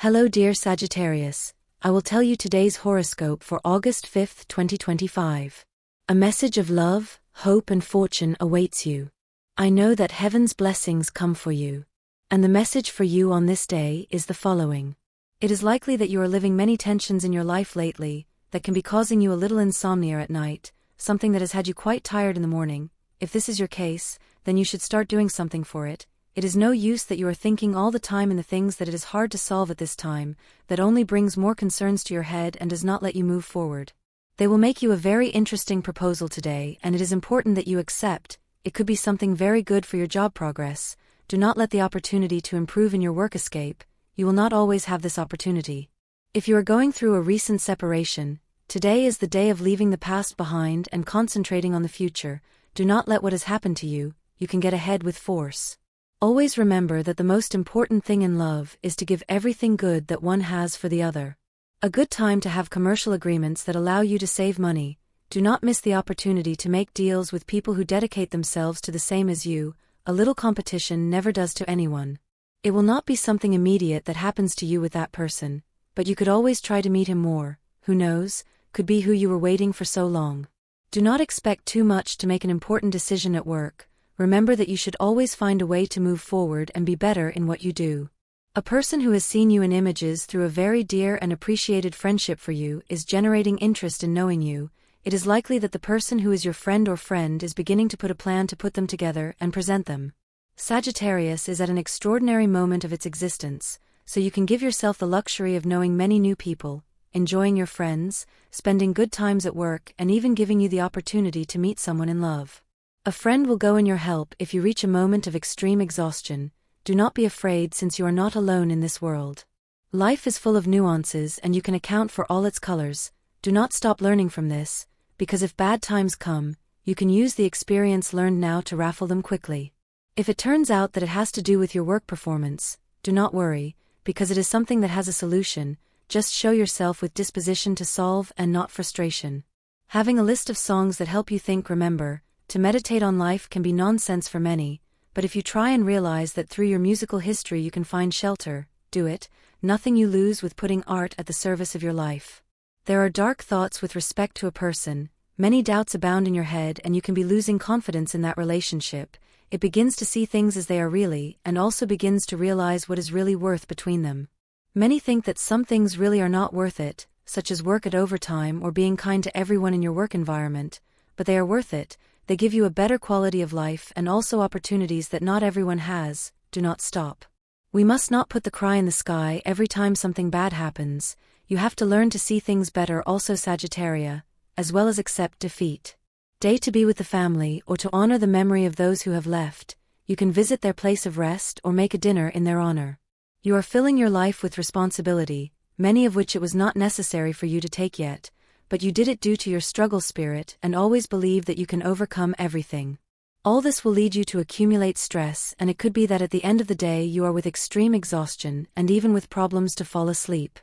Hello dear Sagittarius, I will tell you today's horoscope for August 5th, 2025. A message of love, hope and fortune awaits you. I know that heaven's blessings come for you. And the message for you on this day is the following. It is likely that you are living many tensions in your life lately, that can be causing you a little insomnia at night, something that has had you quite tired in the morning. If this is your case, then you should start doing something for it. It is no use that you are thinking all the time in the things that it is hard to solve at this time, that only brings more concerns to your head and does not let you move forward. They will make you a very interesting proposal today, and it is important that you accept. It could be something very good for your job progress. Do not let the opportunity to improve in your work escape. You will not always have this opportunity. If you are going through a recent separation, today is the day of leaving the past behind and concentrating on the future. Do not let what has happened to you. You can get ahead with force. Always remember that the most important thing in love is to give everything good that one has for the other. A good time to have commercial agreements that allow you to save money. Do not miss the opportunity to make deals with people who dedicate themselves to the same as you. A little competition never does to anyone. It will not be something immediate that happens to you with that person, but you could always try to meet him more. Who knows, could be who you were waiting for so long. Do not expect too much to make an important decision at work. Remember that you should always find a way to move forward and be better in what you do. A person who has seen you in images through a very dear and appreciated friendship for you is generating interest in knowing you. It is likely that the person who is your friend or friend is beginning to put a plan to put them together and present them. Sagittarius is at an extraordinary moment of its existence, so you can give yourself the luxury of knowing many new people, enjoying your friends, spending good times at work, and even giving you the opportunity to meet someone in love. A friend will go in your help if you reach a moment of extreme exhaustion. Do not be afraid, since you are not alone in this world. Life is full of nuances and you can account for all its colors. Do not stop learning from this, because if bad times come, you can use the experience learned now to raffle them quickly. If it turns out that it has to do with your work performance, do not worry, because it is something that has a solution. Just show yourself with disposition to solve and not frustration. Having a list of songs that help you think. Remember, to meditate on life can be nonsense for many, but if you try and realize that through your musical history you can find shelter, do it. Nothing you lose with putting art at the service of your life. There are dark thoughts with respect to a person, many doubts abound in your head, and you can be losing confidence in that relationship. It begins to see things as they are really, and also begins to realize what is really worth between them. Many think that some things really are not worth it, such as work at overtime or being kind to everyone in your work environment, but they are worth it. They give you a better quality of life and also opportunities that not everyone has. Do not stop. We must not put the cry in the sky every time something bad happens. You have to learn to see things better also, Sagittaria, as well as accept defeat. Day to be with the family or to honor the memory of those who have left. You can visit their place of rest or make a dinner in their honor. You are filling your life with responsibility, many of which it was not necessary for you to take yet, but you did it due to your struggle spirit and always believe that you can overcome everything. All this will lead you to accumulate stress, and it could be that at the end of the day you are with extreme exhaustion and even with problems to fall asleep.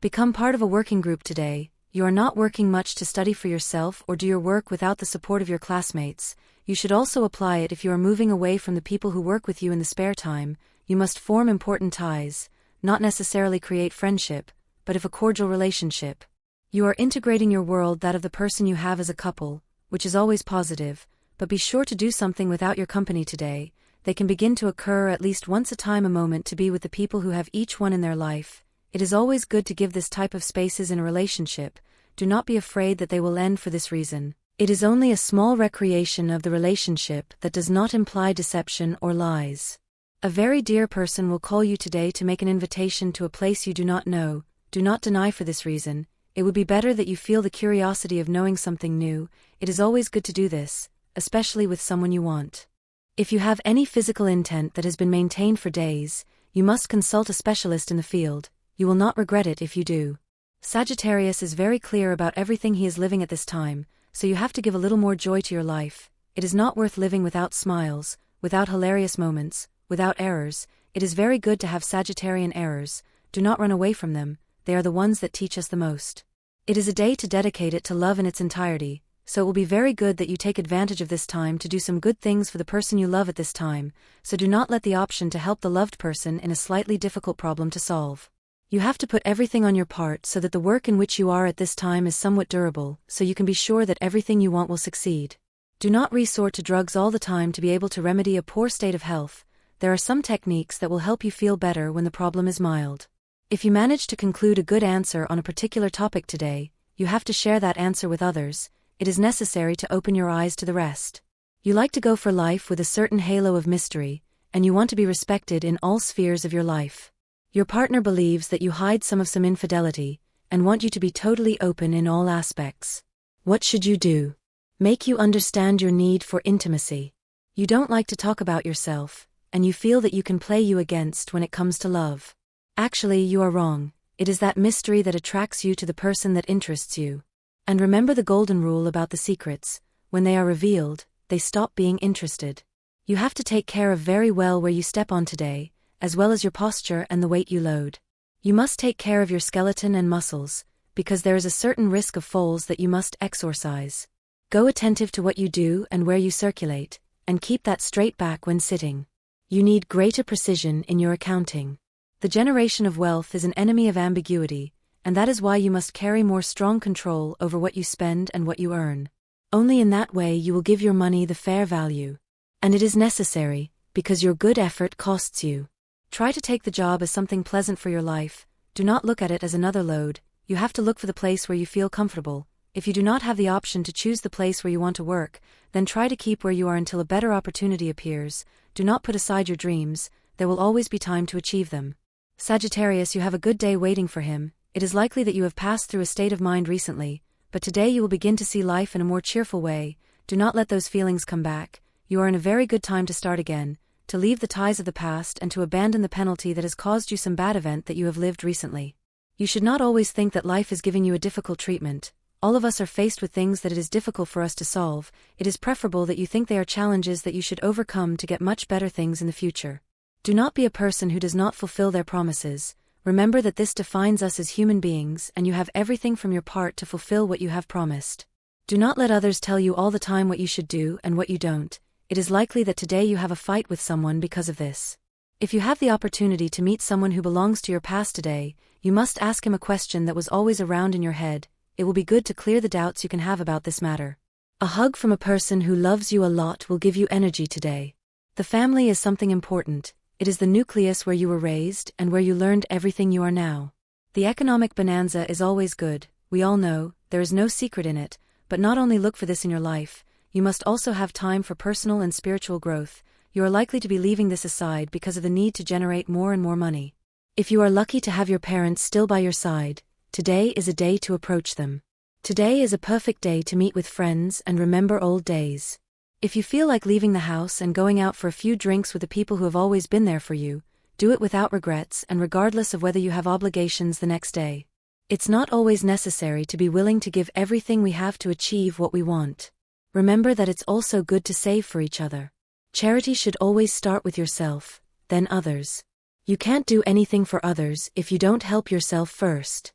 Become part of a working group today. You are not working much to study for yourself or do your work without the support of your classmates. You should also apply it if you are moving away from the people who work with you in the spare time. You must form important ties, not necessarily create friendship, but if a cordial relationship. You are integrating your world, that of the person you have as a couple, which is always positive, but be sure to do something without your company today. They can begin to occur at least once a time, a moment to be with the people who have each one in their life. It is always good to give this type of spaces in a relationship. Do not be afraid that they will end for this reason. It is only a small recreation of the relationship that does not imply deception or lies. A very dear person will call you today to make an invitation to a place you do not know. Do not deny for this reason. It would be better that you feel the curiosity of knowing something new. It is always good to do this, especially with someone you want. If you have any physical intent that has been maintained for days, you must consult a specialist in the field. You will not regret it if you do. Sagittarius is very clear about everything he is living at this time, so you have to give a little more joy to your life. It is not worth living without smiles, without hilarious moments, without errors. It is very good to have Sagittarian errors. Do not run away from them. They are the ones that teach us the most. It is a day to dedicate it to love in its entirety, so it will be very good that you take advantage of this time to do some good things for the person you love at this time, so do not let the option to help the loved person in a slightly difficult problem to solve. You have to put everything on your part so that the work in which you are at this time is somewhat durable, so you can be sure that everything you want will succeed. Do not resort to drugs all the time to be able to remedy a poor state of health. There are some techniques that will help you feel better when the problem is mild. If you manage to conclude a good answer on a particular topic today, you have to share that answer with others. It is necessary to open your eyes to the rest. You like to go for life with a certain halo of mystery, and you want to be respected in all spheres of your life. Your partner believes that you hide some infidelity, and want you to be totally open in all aspects. What should you do? Make you understand your need for intimacy. You don't like to talk about yourself, and you feel that you can play you against when it comes to love. Actually, you are wrong. It is that mystery that attracts you to the person that interests you. And remember the golden rule about the secrets: when they are revealed, they stop being interested. You have to take care of very well where you step on today, as well as your posture and the weight you load. You must take care of your skeleton and muscles, because there is a certain risk of falls that you must exorcise. Go attentive to what you do and where you circulate, and keep that straight back when sitting. You need greater precision in your accounting. The generation of wealth is an enemy of ambiguity, and that is why you must carry more strong control over what you spend and what you earn. Only in that way you will give your money the fair value. And it is necessary, because your good effort costs you. Try to take the job as something pleasant for your life. Do not look at it as another load. You have to look for the place where you feel comfortable. If you do not have the option to choose the place where you want to work, then try to keep where you are until a better opportunity appears. Do not put aside your dreams. There will always be time to achieve them. Sagittarius, you have a good day waiting for him. It is likely that you have passed through a state of mind recently, but today you will begin to see life in a more cheerful way. Do not let those feelings come back. You are in a very good time to start again, to leave the ties of the past and to abandon the penalty that has caused you some bad event that you have lived recently. You should not always think that life is giving you a difficult treatment. All of us are faced with things that it is difficult for us to solve. It is preferable that you think they are challenges that you should overcome to get much better things in the future. Do not be a person who does not fulfill their promises. Remember that this defines us as human beings, and you have everything from your part to fulfill what you have promised. Do not let others tell you all the time what you should do and what you don't. It is likely that today you have a fight with someone because of this. If you have the opportunity to meet someone who belongs to your past today, you must ask him a question that was always around in your head. It will be good to clear the doubts you can have about this matter. A hug from a person who loves you a lot will give you energy today. The family is something important. It is the nucleus where you were raised and where you learned everything you are now. The economic bonanza is always good, we all know, there is no secret in it, but not only look for this in your life, you must also have time for personal and spiritual growth. You are likely to be leaving this aside because of the need to generate more and more money. If you are lucky to have your parents still by your side, today is a day to approach them. Today is a perfect day to meet with friends and remember old days. If you feel like leaving the house and going out for a few drinks with the people who have always been there for you, do it without regrets and regardless of whether you have obligations the next day. It's not always necessary to be willing to give everything we have to achieve what we want. Remember that it's also good to save for each other. Charity should always start with yourself, then others. You can't do anything for others if you don't help yourself first.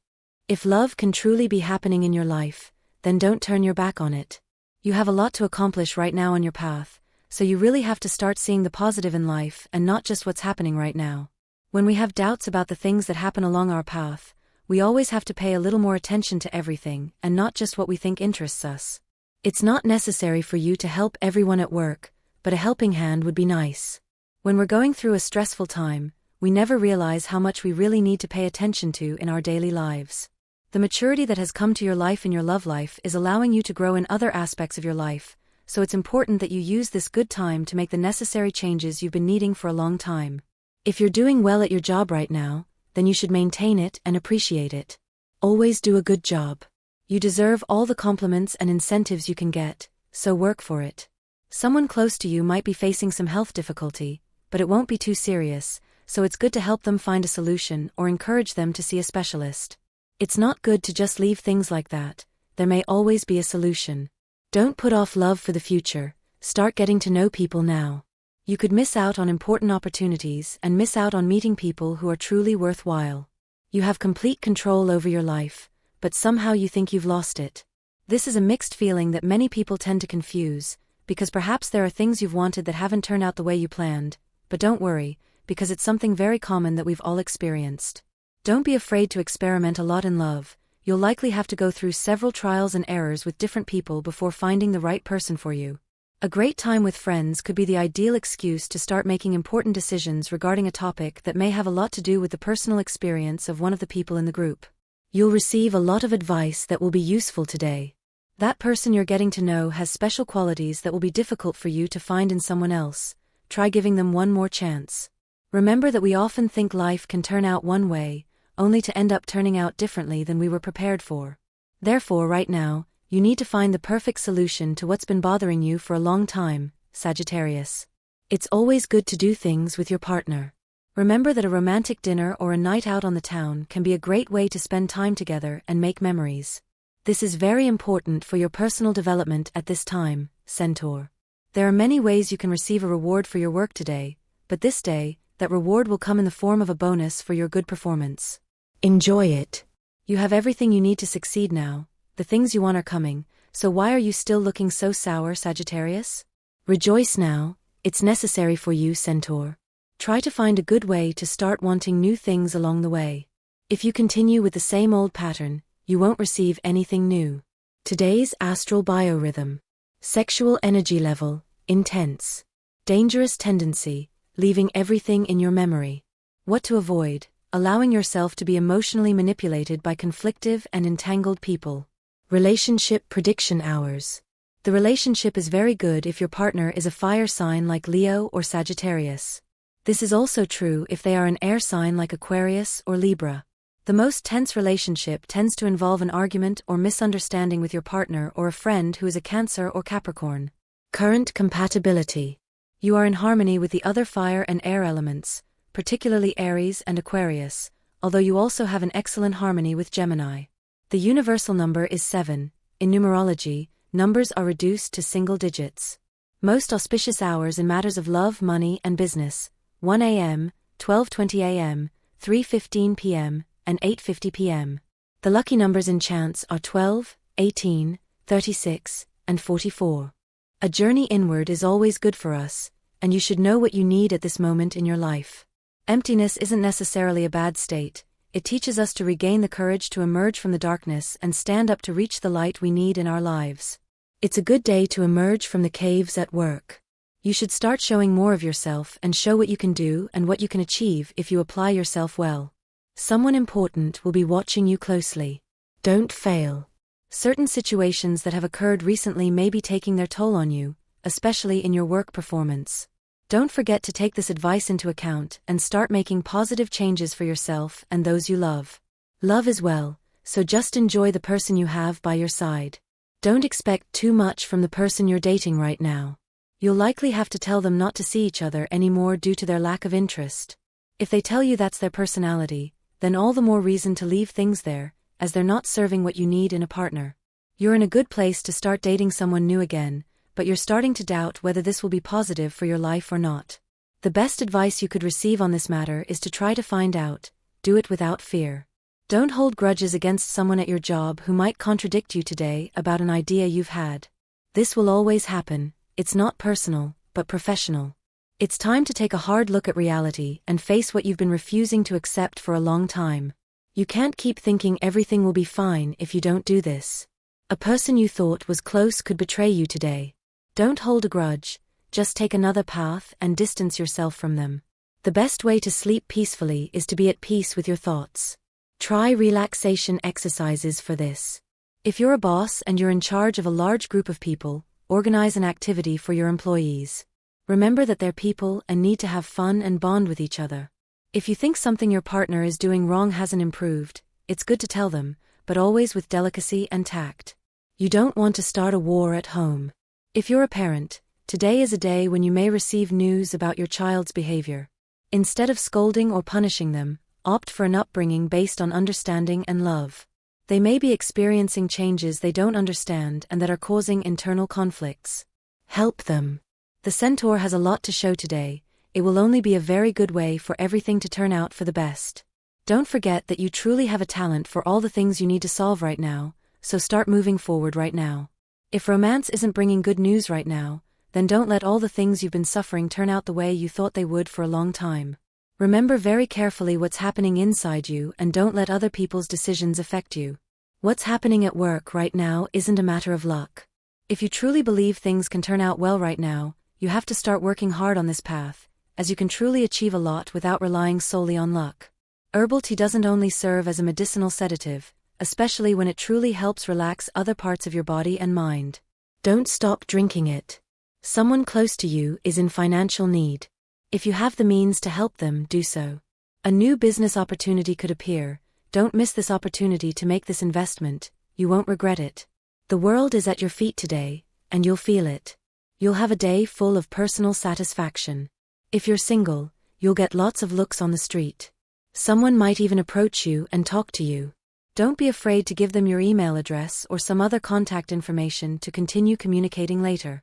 If love can truly be happening in your life, then don't turn your back on it. You have a lot to accomplish right now on your path, so you really have to start seeing the positive in life and not just what's happening right now. When we have doubts about the things that happen along our path, we always have to pay a little more attention to everything and not just what we think interests us. It's not necessary for you to help everyone at work, but a helping hand would be nice. When we're going through a stressful time, we never realize how much we really need to pay attention to in our daily lives. The maturity that has come to your life in your love life is allowing you to grow in other aspects of your life, so it's important that you use this good time to make the necessary changes you've been needing for a long time. If you're doing well at your job right now, then you should maintain it and appreciate it. Always do a good job. You deserve all the compliments and incentives you can get, so work for it. Someone close to you might be facing some health difficulty, but it won't be too serious, so it's good to help them find a solution or encourage them to see a specialist. It's not good to just leave things like that. There may always be a solution. Don't put off love for the future. Start getting to know people now. You could miss out on important opportunities and miss out on meeting people who are truly worthwhile. You have complete control over your life, but somehow you think you've lost it. This is a mixed feeling that many people tend to confuse, because perhaps there are things you've wanted that haven't turned out the way you planned, but don't worry, because it's something very common that we've all experienced. Don't be afraid to experiment a lot in love. You'll likely have to go through several trials and errors with different people before finding the right person for you. A great time with friends could be the ideal excuse to start making important decisions regarding a topic that may have a lot to do with the personal experience of one of the people in the group. You'll receive a lot of advice that will be useful today. That person you're getting to know has special qualities that will be difficult for you to find in someone else. Try giving them one more chance. Remember that we often think life can turn out one way, only to end up turning out differently than we were prepared for. Therefore, right now, you need to find the perfect solution to what's been bothering you for a long time, Sagittarius. It's always good to do things with your partner. Remember that a romantic dinner or a night out on the town can be a great way to spend time together and make memories. This is very important for your personal development at this time, Centaur. There are many ways you can receive a reward for your work today, but this day, that reward will come in the form of a bonus for your good performance. Enjoy it. You have everything you need to succeed now. The things you want are coming, so why are you still looking so sour, Sagittarius? Rejoice now, it's necessary for you, Centaur. Try to find a good way to start wanting new things along the way. If you continue with the same old pattern, you won't receive anything new. Today's astral biorhythm. Sexual energy level, intense. Dangerous tendency, leaving everything in your memory. What to avoid, allowing yourself to be emotionally manipulated by conflictive and entangled people. Relationship prediction hours. The relationship is very good if your partner is a fire sign like Leo or Sagittarius. This is also true if they are an air sign like Aquarius or Libra. The most tense relationship tends to involve an argument or misunderstanding with your partner or a friend who is a Cancer or Capricorn. Current compatibility. You are in harmony with the other fire and air elements, particularly Aries and Aquarius, although you also have an excellent harmony with Gemini. The universal number is 7. In numerology, numbers are reduced to single digits. Most auspicious hours in matters of love, money, and business: 1 a.m., 12:20 a.m., 3:15 p.m., and 8:50 p.m. The lucky numbers in chance are 12, 18, 36, and 44. A journey inward is always good for us, and you should know what you need at this moment in your life. Emptiness isn't necessarily a bad state. It teaches us to regain the courage to emerge from the darkness and stand up to reach the light we need in our lives. It's a good day to emerge from the caves at work. You should start showing more of yourself and show what you can do and what you can achieve if you apply yourself well. Someone important will be watching you closely. Don't fail. Certain situations that have occurred recently may be taking their toll on you, especially in your work performance. Don't forget to take this advice into account and start making positive changes for yourself and those you love. Love is well, so just enjoy the person you have by your side. Don't expect too much from the person you're dating right now. You'll likely have to tell them not to see each other anymore due to their lack of interest. If they tell you that's their personality, then all the more reason to leave things there, as they're not serving what you need in a partner. You're in a good place to start dating someone new again, but you're starting to doubt whether this will be positive for your life or not. The best advice you could receive on this matter is to try to find out. Do it without fear. Don't hold grudges against someone at your job who might contradict you today about an idea you've had. This will always happen. It's not personal, but professional. It's time to take a hard look at reality and face what you've been refusing to accept for a long time. You can't keep thinking everything will be fine if you don't do this. A person you thought was close could betray you today. Don't hold a grudge, just take another path and distance yourself from them. The best way to sleep peacefully is to be at peace with your thoughts. Try relaxation exercises for this. If you're a boss and you're in charge of a large group of people, organize an activity for your employees. Remember that they're people and need to have fun and bond with each other. If you think something your partner is doing wrong hasn't improved, it's good to tell them, but always with delicacy and tact. You don't want to start a war at home. If you're a parent, today is a day when you may receive news about your child's behavior. Instead of scolding or punishing them, opt for an upbringing based on understanding and love. They may be experiencing changes they don't understand and that are causing internal conflicts. Help them. The Centaur has a lot to show today. It will only be a very good way for everything to turn out for the best. Don't forget that you truly have a talent for all the things you need to solve right now, so start moving forward right now. If romance isn't bringing good news right now, then don't let all the things you've been suffering turn out the way you thought they would for a long time. Remember very carefully what's happening inside you and don't let other people's decisions affect you. What's happening at work right now isn't a matter of luck. If you truly believe things can turn out well right now, you have to start working hard on this path, as you can truly achieve a lot without relying solely on luck. Herbal tea doesn't only serve as a medicinal sedative, especially when it truly helps relax other parts of your body and mind. Don't stop drinking it. Someone close to you is in financial need. If you have the means to help them, do so. A new business opportunity could appear. Don't miss this opportunity to make this investment, you won't regret it. The world is at your feet today, and you'll feel it. You'll have a day full of personal satisfaction. If you're single, you'll get lots of looks on the street. Someone might even approach you and talk to you. Don't be afraid to give them your email address or some other contact information to continue communicating later.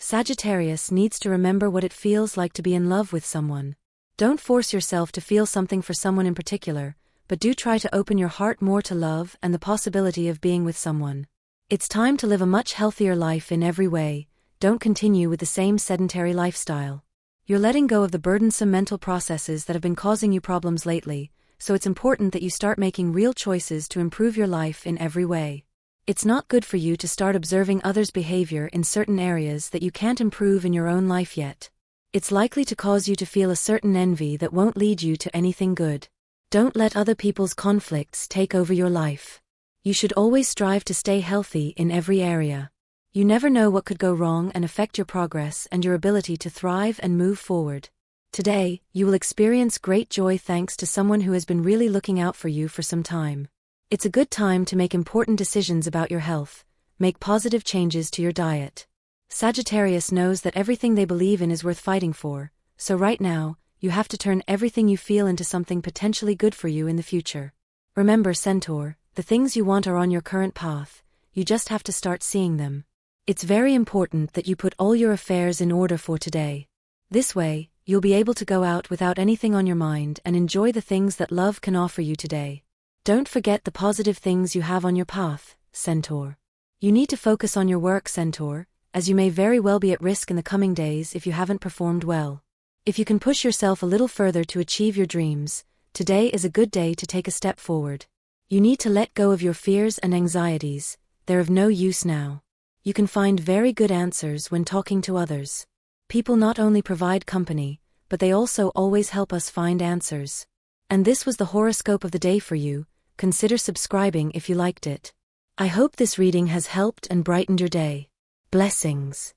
Sagittarius needs to remember what it feels like to be in love with someone. Don't force yourself to feel something for someone in particular, but do try to open your heart more to love and the possibility of being with someone. It's time to live a much healthier life in every way. Don't continue with the same sedentary lifestyle. You're letting go of the burdensome mental processes that have been causing you problems lately, so it's important that you start making real choices to improve your life in every way. It's not good for you to start observing others' behavior in certain areas that you can't improve in your own life yet. It's likely to cause you to feel a certain envy that won't lead you to anything good. Don't let other people's conflicts take over your life. You should always strive to stay healthy in every area. You never know what could go wrong and affect your progress and your ability to thrive and move forward. Today, you will experience great joy thanks to someone who has been really looking out for you for some time. It's a good time to make important decisions about your health, make positive changes to your diet. Sagittarius knows that everything they believe in is worth fighting for, so right now, you have to turn everything you feel into something potentially good for you in the future. Remember, Centaur, the things you want are on your current path, you just have to start seeing them. It's very important that you put all your affairs in order for today. This way, you'll be able to go out without anything on your mind and enjoy the things that love can offer you today. Don't forget the positive things you have on your path, Centaur. You need to focus on your work, Centaur, as you may very well be at risk in the coming days if you haven't performed well. If you can push yourself a little further to achieve your dreams, today is a good day to take a step forward. You need to let go of your fears and anxieties, they're of no use now. You can find very good answers when talking to others. People not only provide company, but they also always help us find answers. And this was the horoscope of the day for you. Consider subscribing if you liked it. I hope this reading has helped and brightened your day. Blessings.